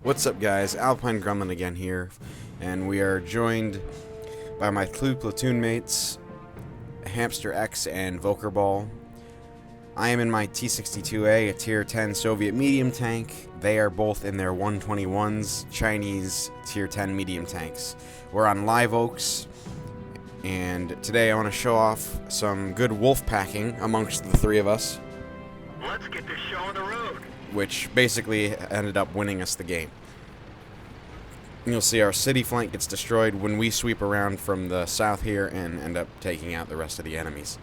What's up, guys? Alpine Gremlin again here, and we are joined by my two platoon mates, Hamsterx and Volkerball. I am in my T-62A, a Tier 10 Soviet medium tank. They are both in their 121s, Chinese Tier 10 medium tanks. We're on Live Oaks, and today I want to show off some good wolf packing amongst the three of us. Let's get this show on the road. Which basically ended up winning us the game. You'll see our city flank gets destroyed when we sweep around from the south here and end up taking out the rest of the enemies.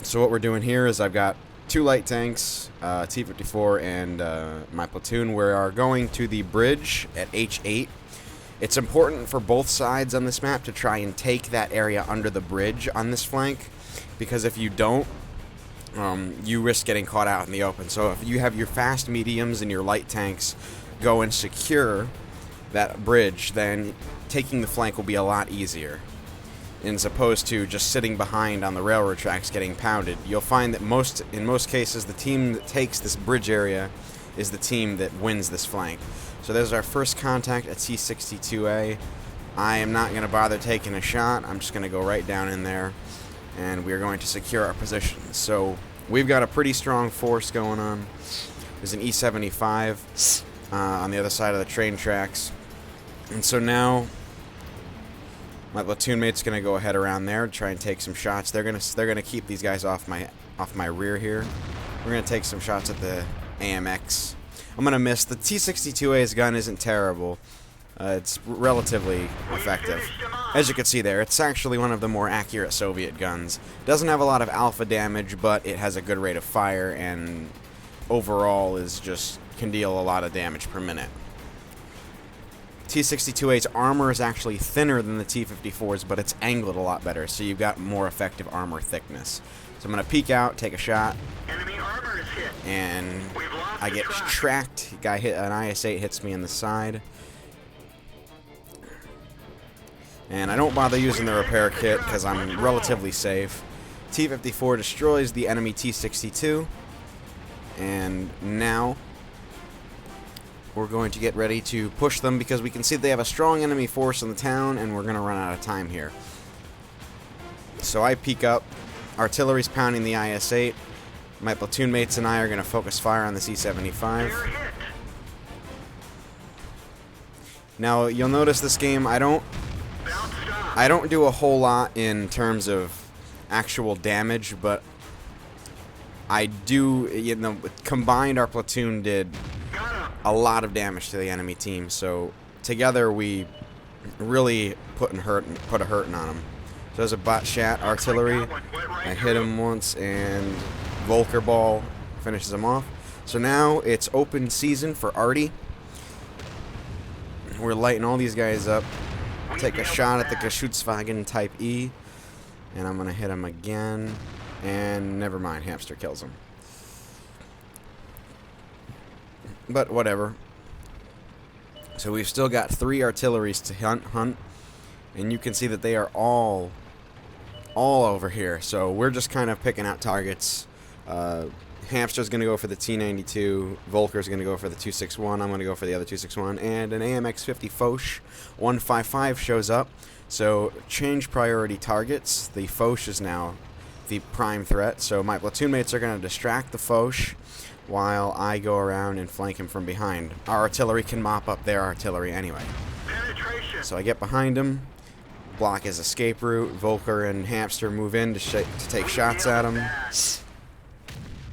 So what we're doing here is I've got two light tanks, T-54 and my platoon. We are going to the bridge at H8. It's important for both sides on this map to try and take that area under the bridge on this flank, because if you don't, you risk getting caught out in the open. So if you have your fast mediums and your light tanks go and secure that bridge, then taking the flank will be a lot easier, as opposed to just sitting behind on the railroad tracks getting pounded. You'll find that in most cases, the team that takes this bridge area is the team that wins this flank. So there's our first contact at T-62A. I am not going to bother taking a shot. I'm just going to go right down in there, and we're going to secure our positions. So we've got a pretty strong force going on. There's an E-75 on the other side of the train tracks. And so now my platoon mate's going to go ahead around there, try and take some shots. They're going to keep these guys off my rear here. We're going to take some shots at the AMX. I'm going to miss. The T-62A's gun isn't terrible. It's relatively effective. As you can see there, it's actually one of the more accurate Soviet guns. Doesn't have a lot of alpha damage, but it has a good rate of fire, and overall can deal a lot of damage per minute. T-62A's armor is actually thinner than the T-54's, but it's angled a lot better, so you've got more effective armor thickness. So I'm going to peek out, take a shot, Enemy armor is hit. and We've lost I the get track. tracked. An IS-8 hits me in the side. And I don't bother using the repair kit because I'm relatively safe. T-54 destroys the enemy T-62. And now we're going to get ready to push them, because we can see they have a strong enemy force in the town, and we're going to run out of time here. So I peek up. Artillery's pounding the IS-8. My platoon mates and I are going to focus fire on the C-75. They're hit. Now, you'll notice this game, I don't do a whole lot in terms of actual damage, but I do, combined our platoon did Got him. a lot of damage to the enemy team, so together we really put a hurting on them. So there's a bot shat artillery. I hit him once, and Volkerball finishes him off. So now it's open season for Artie. We're lighting all these guys up. Take a shot at the Geschützwagen Type E, and I'm going to hit him again, and never mind, Hamster kills him. But whatever. So we've still got 3 artilleries to hunt, and you can see that they are all over here. So we're just kind of picking out targets. Hamster's going to go for the T-92, Volker's going to go for the 261, I'm going to go for the other 261, and an AMX-50 Foch 155 shows up. So change priority targets. The Foch is now the prime threat, so my platoon mates are going to distract the Foch while I go around and flank him from behind. Our artillery can mop up their artillery anyway. Penetration. So I get behind him, block his escape route. Volker and Hamster move in to take shots at him.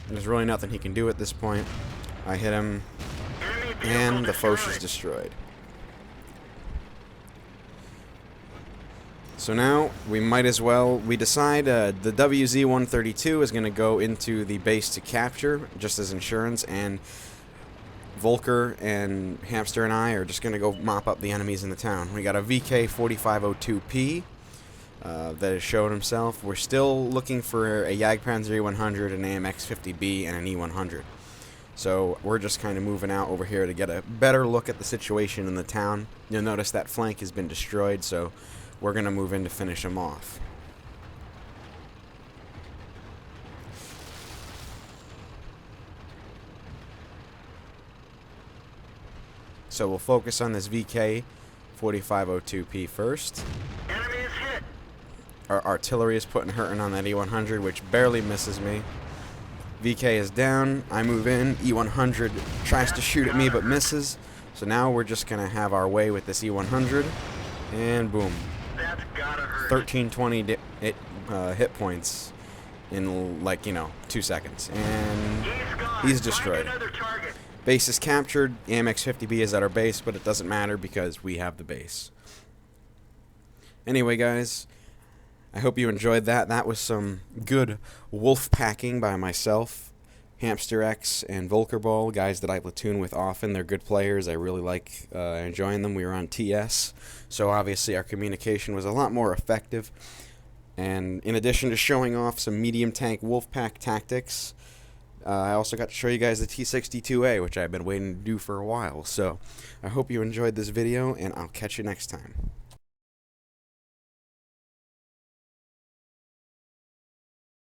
There's really nothing he can do at this point. I hit him, and the Foch is destroyed. So now we might as well, we decide the WZ-132 is going to go into the base to capture, just as insurance, and Volker and Hamster and I are just going to go mop up the enemies in the town. We got a VK-4502P that has showed himself. We're still looking for a Jagdpanzer E100, an AMX-50B, and an E100. So we're just kind of moving out over here to get a better look at the situation in the town. You'll notice that flank has been destroyed, so we're going to move in to finish him off. So we'll focus on this VK 4502P first. Enemy is hit. Our artillery is putting hurting on that E100, which barely misses me. VK is down. I move in. E100 tries to shoot at me but misses. So now we're just going to have our way with this E100. And boom. That's gotta hurt. 1320 hit points in, like, 2 seconds. And He's gone. he's destroyed. Find another target. Base is captured. Amex 50B is at our base, but it doesn't matter because we have the base. Anyway, guys, I hope you enjoyed that. That was some good wolf packing by myself, Hamsterx, and Volkerball, guys that I platoon with often. They're good players. I really like enjoying them. We were on TS, so obviously our communication was a lot more effective. And in addition to showing off some medium tank Wolfpack tactics, I also got to show you guys the T62A, which I've been waiting to do for a while. So I hope you enjoyed this video, and I'll catch you next time.